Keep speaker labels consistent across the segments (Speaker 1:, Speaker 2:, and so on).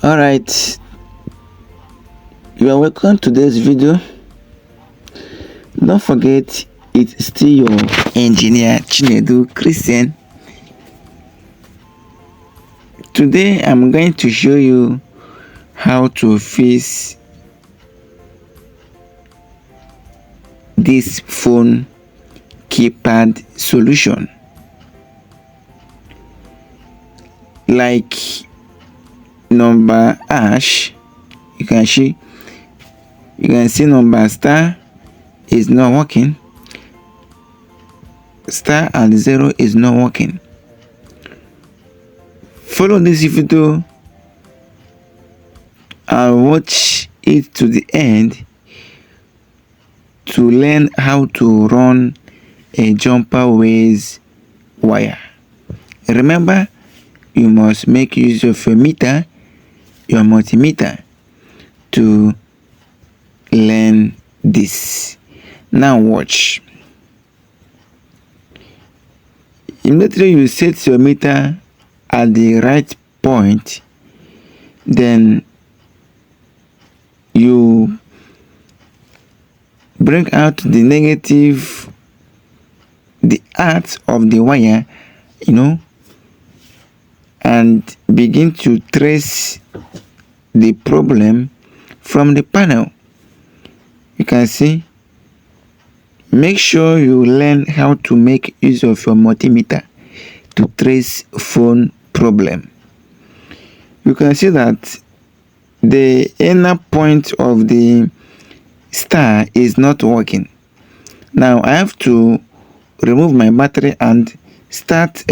Speaker 1: Alright, you are welcome to this video. Don't forget, it's still your engineer Chinedu Christian. Today I'm going to show you how to fix this phone keypad solution. Like number hash, you can see number star is not working, star and 0 is not working. Follow this video and watch it to the end to learn how to run a jumper ways wire. Remember, you must make use of your meter, your multimeter, to learn this. Now watch. Immediately you set your meter at the right point, then you bring out the negative, the earth of the wire, and begin to trace the problem from the panel. You can see. Make sure you learn how to make use of your multimeter to trace phone problem. You can see that the inner point of the star is not working. Now I have to remove my battery and start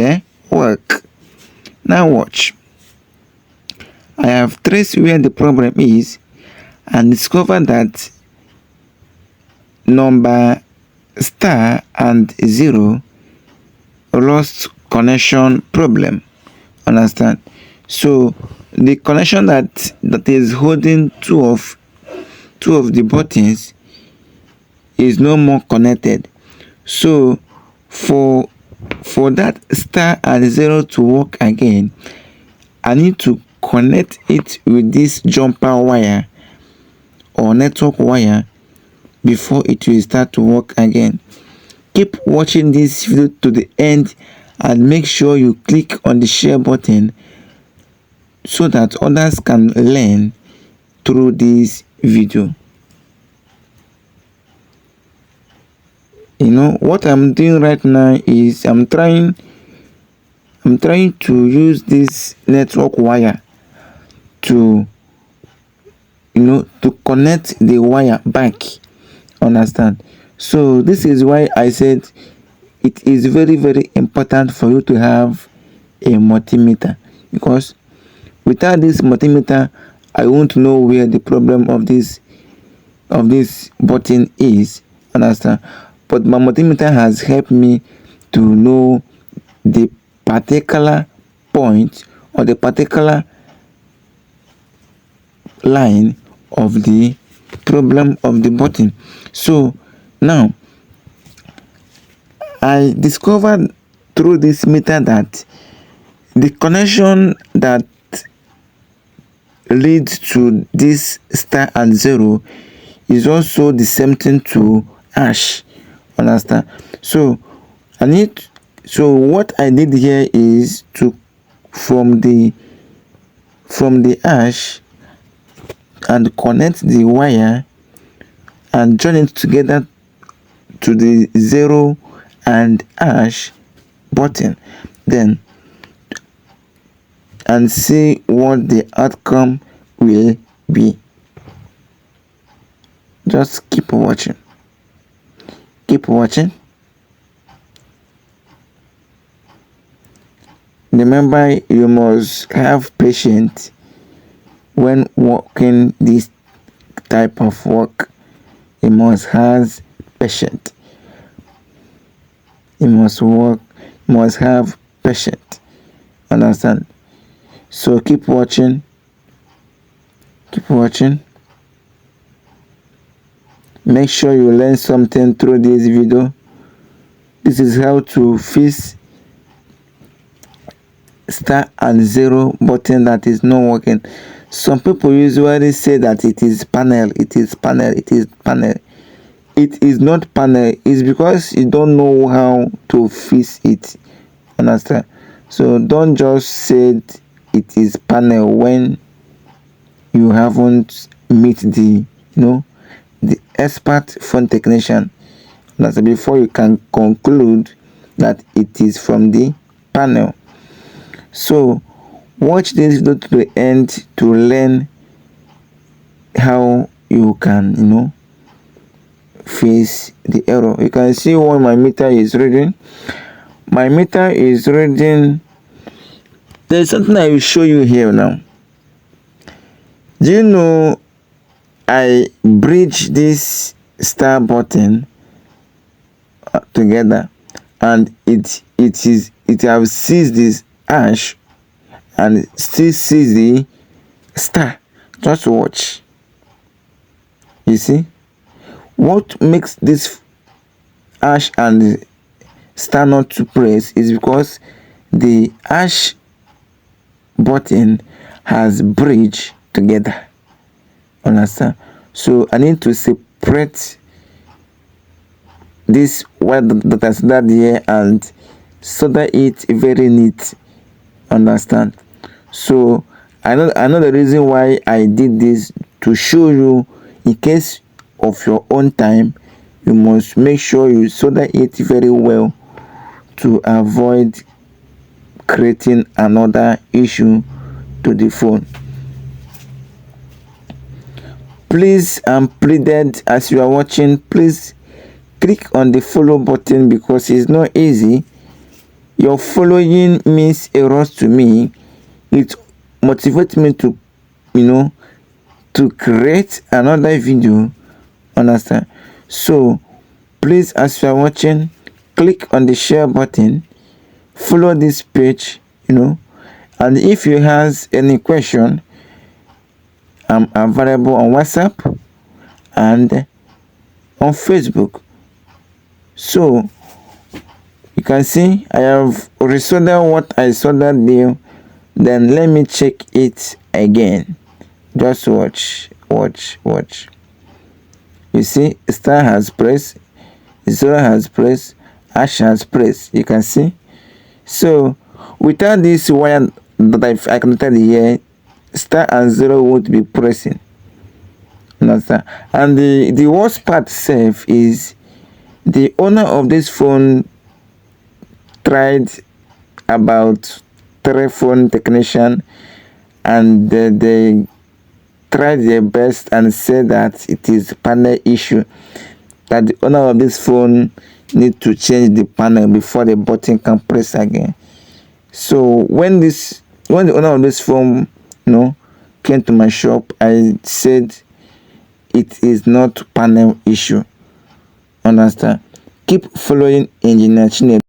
Speaker 1: work. Now watch. I have traced where the problem is and discovered that number star and 0 lost connection problem. Understand? So the connection that is holding two of the buttons is no more connected. So for that star and 0 to work again, I need to connect it with this jumper wire or network wire before it will start to work again. Keep watching this video to the end and make sure you click on the share button so that others can learn through this video. What I'm doing right now is I'm trying to use this network wire to connect the wire back. Understand? So this is why I said it is very, very important for you to have a multimeter, because without this multimeter I won't know where the problem of this button is. Understand? But my multimeter has helped me to know the particular point or the particular line of the problem of the button. So now I discovered through this meter that the connection that leads to this star and 0 is also the same thing to hash. Understand? So what I did here is to from the hash and connect the wire and join it together to the 0 and hash button, then and see what the outcome will be. Just keep watching. Remember, you must have patience when working this type of work. You must have patience. You must have patience. Understand? So keep watching. Make sure you learn something through this video. This is how to fix star and zero button that is not working. Some people usually say that it is panel, it is panel, it is panel. It is not panel. It's because you don't know how to fix it. Understand? So don't just say it is panel when you haven't meet the the expert phone technician. That's before you can conclude that it is from the panel. So watch this video to the end to learn how you can face the error. You can see what my meter is reading. My meter is reading. There's something I will show you here now. Do you know I bridge this star button together, and it have seized this hash and still sees the star. Just watch. You see what makes this hash and star not to press is because the hash button has bridge together. Understand? So I need to separate this wire that I soldered here and solder it very neat. Understand? So I know the reason why I did this, to show you in case of your own time you must make sure you solder it very well to avoid creating another issue to the phone. Please, I'm pleaded, as you are watching, please click on the follow button because it's not easy. Your following means a lot to me. It motivates me to to create another video. Understand? So please, as you are watching, click on the share button, follow this page, and if you has any question, I'm available on WhatsApp and on Facebook. So you can see I have resoldered what I soldered there. Then let me check it again. Just watch. You see, star has pressed, zero has pressed, hash has pressed. You can see. So without this wire that I connected here, star and zero won't be pressing. Understand? And the worst part safe is the owner of this phone tried about 3 phone technician, and they tried their best and said that it is panel issue, that the owner of this phone need to change the panel before the button can press again. So when the owner of this phone came to my shop, I said it is not panel issue. Understand? Keep following Engineer Chinedu.